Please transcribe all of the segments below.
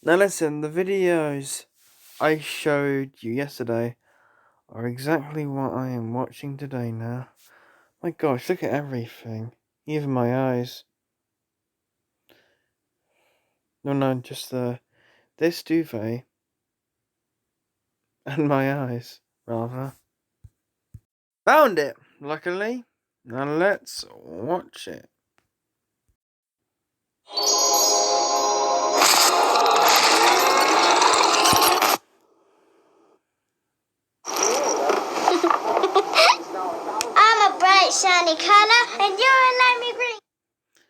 Now listen, the videos I showed you yesterday are exactly what I am watching today now. My gosh, look at everything. Even my eyes. No, just this duvet. And my eyes, rather. Found it, luckily. Now let's watch it. I'm a bright, shiny color, and you're a limey green.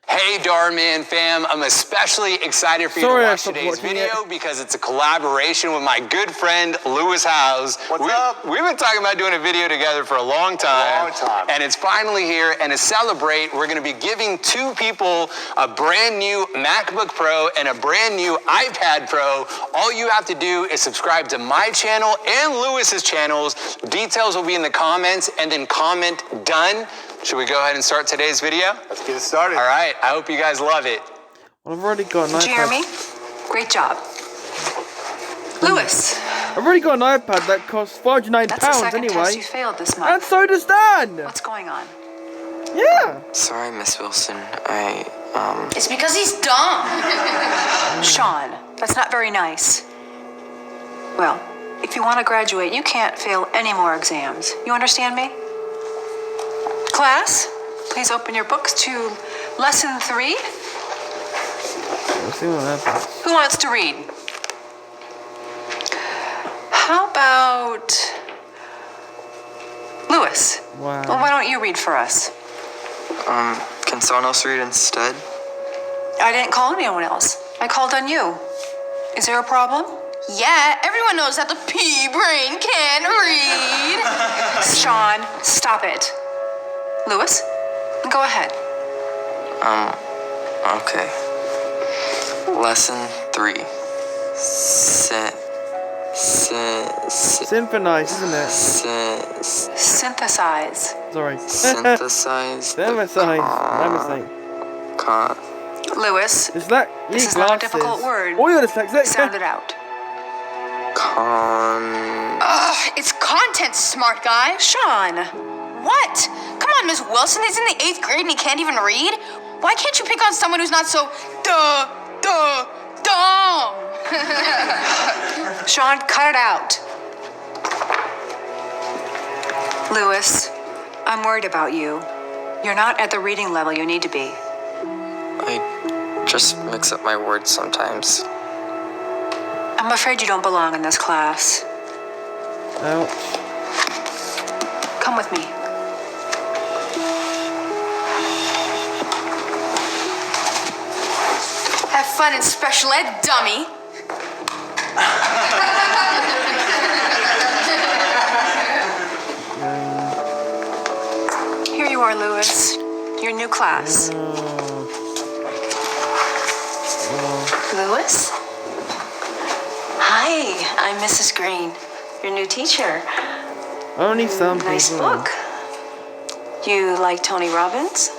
Hey Darman fam, I'm especially excited for you to watch today's video because it's a collaboration with my good friend Lewis Howes. What's up? We've been talking about doing a video together for a long time. And it's finally here, and to celebrate, we're gonna be giving 2 people a brand new MacBook Pro and a brand new iPad Pro. All you have to do is subscribe to my channel and Lewis's channels. Details will be in the comments, and then comment done. Should we go ahead and start today's video? Let's get it started. All right, I hope you guys love it. Well, I've already got an iPad. Jeremy, great job. Lewis. I've already got an iPad that costs £509 That's the second anyway. test you failed this month. And so does Dan! What's going on? Yeah! Sorry, Miss Wilson. It's because he's dumb. Sean, that's not very nice. Well, if you want to graduate, you can't fail any more exams. You understand me? Class, please open your books to lesson 3. Let's see what happens. Who wants to read? How about Lewis? Wow. Well, why don't you read for us? Can someone else read instead? I didn't call anyone else. I called on you. Is there a problem? Yeah, everyone knows that the pea brain can't read. Sean, stop it. Lewis, go ahead. Okay. Lesson 3. Synchronize, isn't it? Synthesize. Sorry. Synthesize. Synthesize. My mistake. Lewis, Is that you this need is not a glasses. difficult word. Oh, you're dyslexic. Sound it out. It's content, smart guy. Sean, What? Come on, Miss Wilson. He's in the 8th grade and he can't even read. Why can't you pick on someone who's not so dumb? Sean, cut it out. Lewis, I'm worried about you. You're not at the reading level you need to be. I just mix up my words sometimes. I'm afraid you don't belong in this class. Ouch. Come with me. Have fun in special ed, dummy. Here you are, Lewis. Your new class. Lewis? Hi, I'm Mrs. Green, your new teacher. Only some Nice people. book. You like Tony Robbins?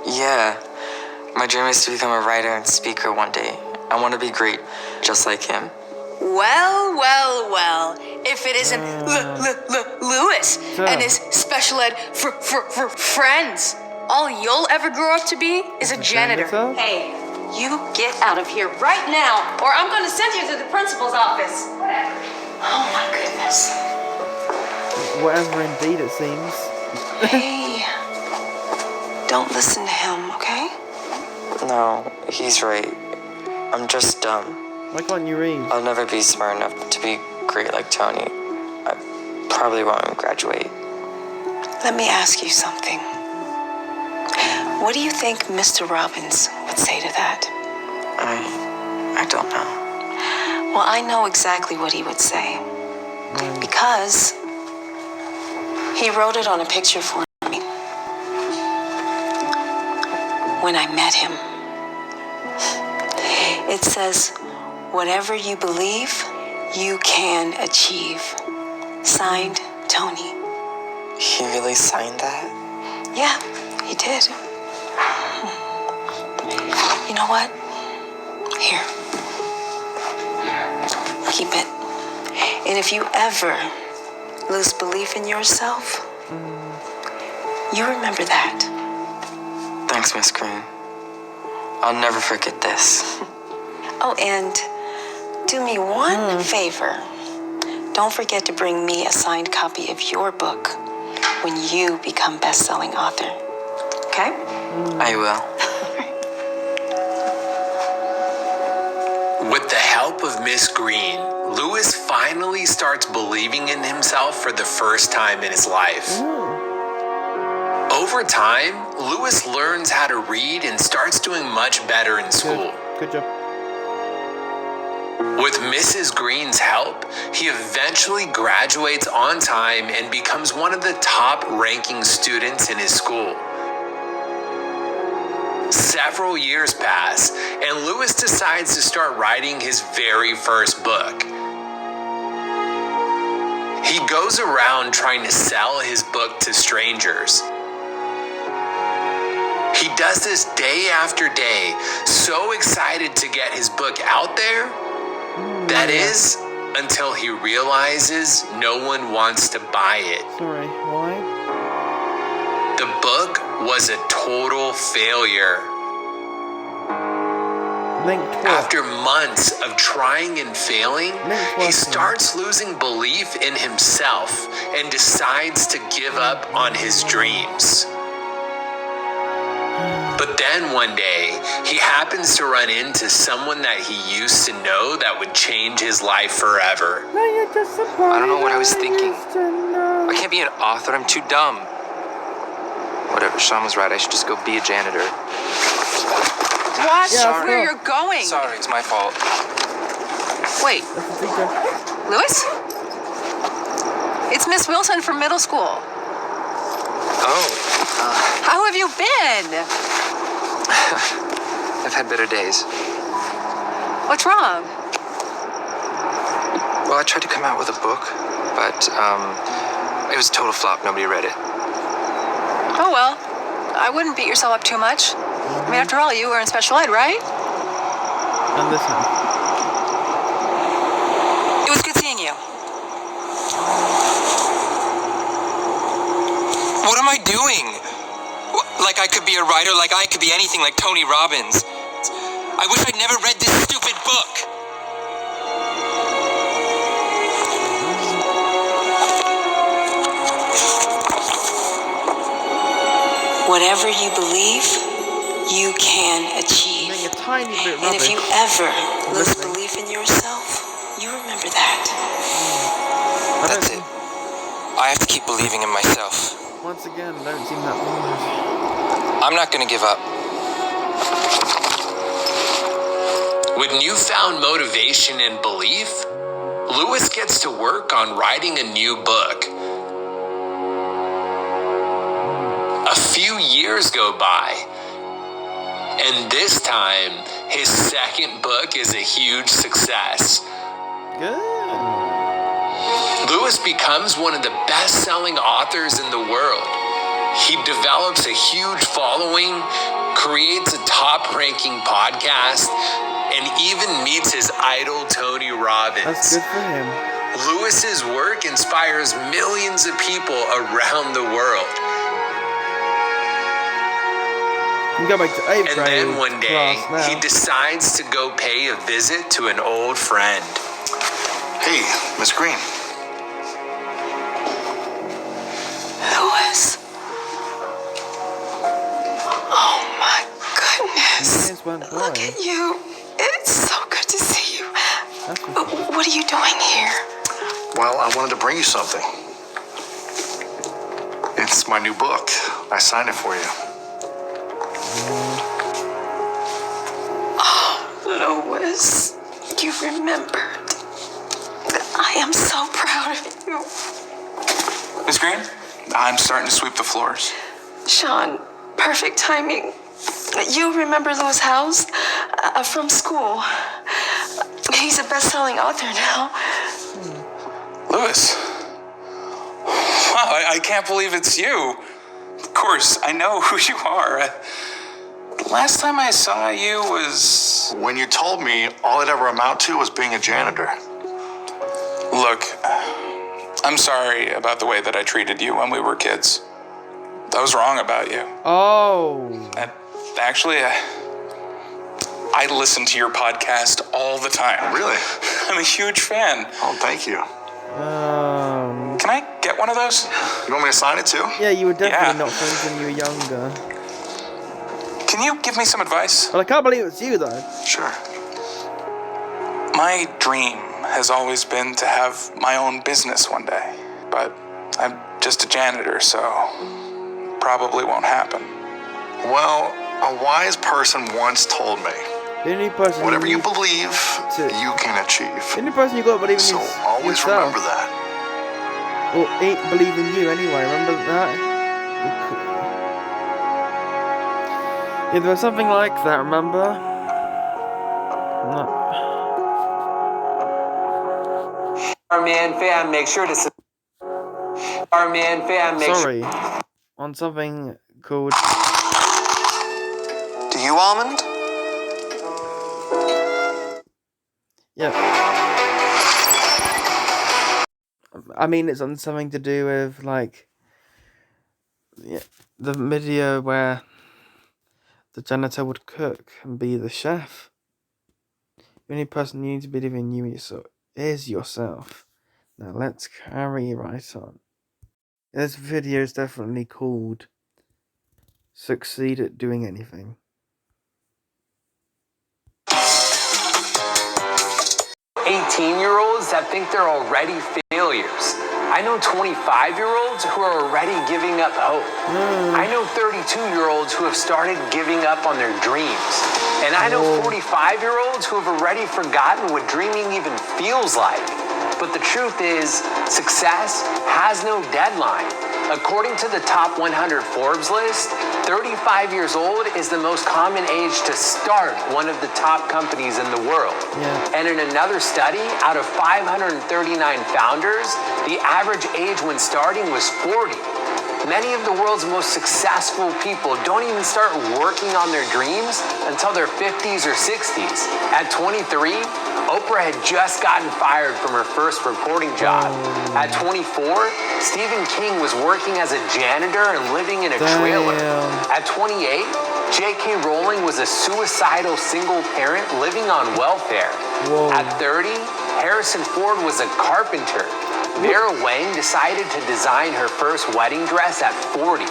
Yeah. My dream is to become a writer and speaker one day. I want to be great, just like him. Well. If it isn't Lewis and his special ed for friends, all you'll ever grow up to be is a janitor. Hey, you get out of here right now, or I'm going to send you to the principal's office. Oh my goodness. Whatever indeed it seems. Hey, don't listen to him, okay? No, he's right. I'm just dumb. Why can't you read? I'll never be smart enough to be great like Tony. I probably won't graduate. Let me ask you something. What do you think Mr. Robbins would say to that? I don't know. Well, I know exactly what he would say. Because he wrote it on a picture for me when I met him. It says, whatever you believe, you can achieve. Signed, Tony. He really signed that? Yeah, he did. You know what? Here. Keep it. And if you ever lose belief in yourself, you remember that. Thanks, Miss Green. I'll never forget this. Oh, and do me one favor. Don't forget to bring me a signed copy of your book when you become best-selling author. Okay? I will. With the help of Miss Green, Lewis finally starts believing in himself for the first time in his life. Over time, Lewis learns how to read and starts doing much better in school. Good job. With Mrs. Green's help, he eventually graduates on time and becomes one of the top-ranking students in his school. Several years pass, and Lewis decides to start writing his very first book. He goes around trying to sell his book to strangers. He does this day after day, so excited to get his book out there. That is, until he realizes no one wants to buy it. Sorry, why? The book was a total failure. Link what? After months of trying and failing, he starts losing belief in himself and decides to give up on his dreams. But then one day, he happens to run into someone that he used to know that would change his life forever. No, you're just a boy. I don't know what I was thinking. used to know. I can't be an author, I'm too dumb. Whatever, Sean was right, I should just go be a janitor. Watch Yeah, where sure. you're going. Sorry, it's my fault. Wait, That's the teacher. Lewis? It's Miss Wilson from middle school. Oh, How have you been? I've had better days. What's wrong? Well, I tried to come out with a book, but, it was a total flop, nobody read it. Oh, well, I wouldn't beat yourself up too much. I mean, after all, you were in special ed, right? And this one. It was good seeing you. What am I doing? Like I could be a writer, like I could be anything, like Tony Robbins. I wish I'd never read this stupid book. Whatever you believe, you can achieve. Being a tiny bit And if rubbish. you ever lose Listening. belief in yourself, you remember that. I don't That's seem- it. I have to keep believing in myself. Once again, I don't seem that bothered. I'm not gonna give up. With newfound motivation and belief, Lewis gets to work on writing a new book. A few years go by, and this time, his second book is a huge success. Good. Lewis becomes one of the best-selling authors in the world. He develops a huge following, creates a top-ranking podcast, and even meets his idol Tony That's Robbins. good for him. Lewis's work inspires millions of people around the world. You go back to 8th And grade then one day, class now. he decides to go pay a visit to an old friend. Hey, Miss Green. Lewis. Oh my goodness. Here's one boy. Look at you. It's so good to see you. That's what's up. What are you doing here? Well, I wanted to bring you something. It's my new book. I signed it for you. Lewis, you remembered. I am so proud of you. Miss Green, I'm starting to sweep the floors. Sean, perfect timing. You remember Lewis Howes from school. He's a best-selling author now. Lewis. Wow, I can't believe it's you. Of course, I know who you are. The last time I saw you was... When you told me all it ever amounted to was being a janitor. Look, I'm sorry about the way that I treated you when we were kids. I was wrong about you. Oh. Actually, I listen to your podcast all the time. Really? I'm a huge fan. Oh, thank you. Can I get one of those? You want me to sign it too? Yeah, you were definitely Yeah. not friends when you were younger. Can you give me some advice? But I can't believe it's you, though. Sure. My dream has always been to have my own business one day, but I'm just a janitor, so probably won't happen. Well, a wise person once told me, The only person whatever you need believe, you can achieve. The only person you got to believe in So is always yourself. remember that. Or believe in you anyway, remember that? Yeah, there was something like that, remember? No. Our man fam, make sure to. Our man fam, make sure. Sorry. On something called... Do you, Almond? Yeah. I mean, it's on something to do with, like... Yeah, the video where the janitor would cook and be the chef. The only person you need to believe in you is yourself. Now let's carry right on. This video is definitely called Succeed at Doing Anything. 18-year-olds that think they're already failures. I know 25-year-olds who are already giving up hope. I know 32-year-olds who have started giving up on their dreams. And I know 45-year-olds who have already forgotten what dreaming even feels like. But the truth is, success has no deadline. According to the top 100 Forbes list, 35 years old is the most common age to start one of the top companies in the world. And in another study, out of 539 founders, the average age when starting was 40. Many of the world's most successful people don't even start working on their dreams until their 50s or 60s. At 23, Oprah had just gotten fired from her first reporting job. At 24, Stephen King was working as a janitor and living in a trailer. At 28, J.K. Rowling was a suicidal single parent living on welfare. At 30, Harrison Ford was a carpenter. Vera Wang decided to design her first wedding dress at 40.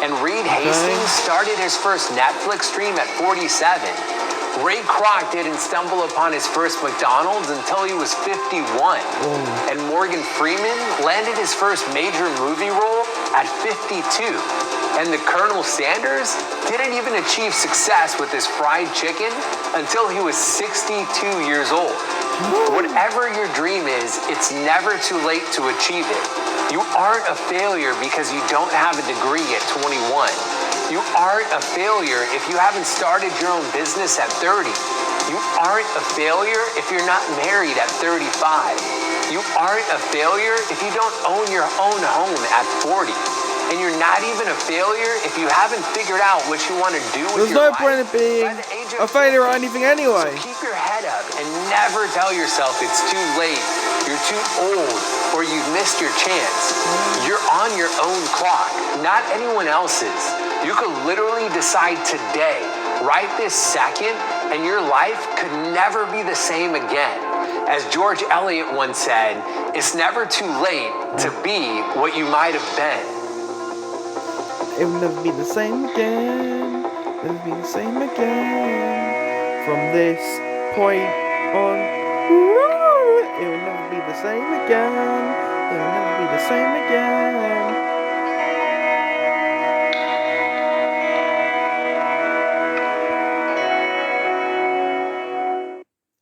And Reed Hastings started his first Netflix stream at 47. Ray Kroc didn't stumble upon his first McDonald's until he was 51. And Morgan Freeman landed his first major movie role at 52. And the Colonel Sanders didn't even achieve success with his fried chicken until he was 62 years old. Whatever your dream is, it's never too late to achieve it. You aren't a failure because you don't have a degree at 21. You aren't a failure if you haven't started your own business at 30. You aren't a failure if you're not married at 35. You aren't a failure if you don't own your own home at 40. And you're not even a failure if you haven't figured out what you want to do with your life. There's no point in being a failure or anything anyway. So keep your head up and never tell yourself it's too late, you're too old, or you've missed your chance. You're on your own clock, not anyone else's. You could literally decide today, right this second, and your life could never be the same again. As George Eliot once said, it's never too late to be what you might have been. It will never be the same again. Never be the same again. From this point on, it will never be the same again. It will never be the same again.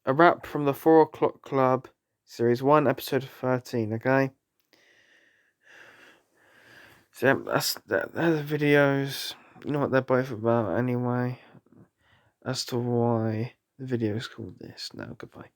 A wrap from the 4 O'Clock Club, Series 1, Episode 13, okay? So they're the videos. You know what they're both about anyway. As to why the video is called this. Now, goodbye.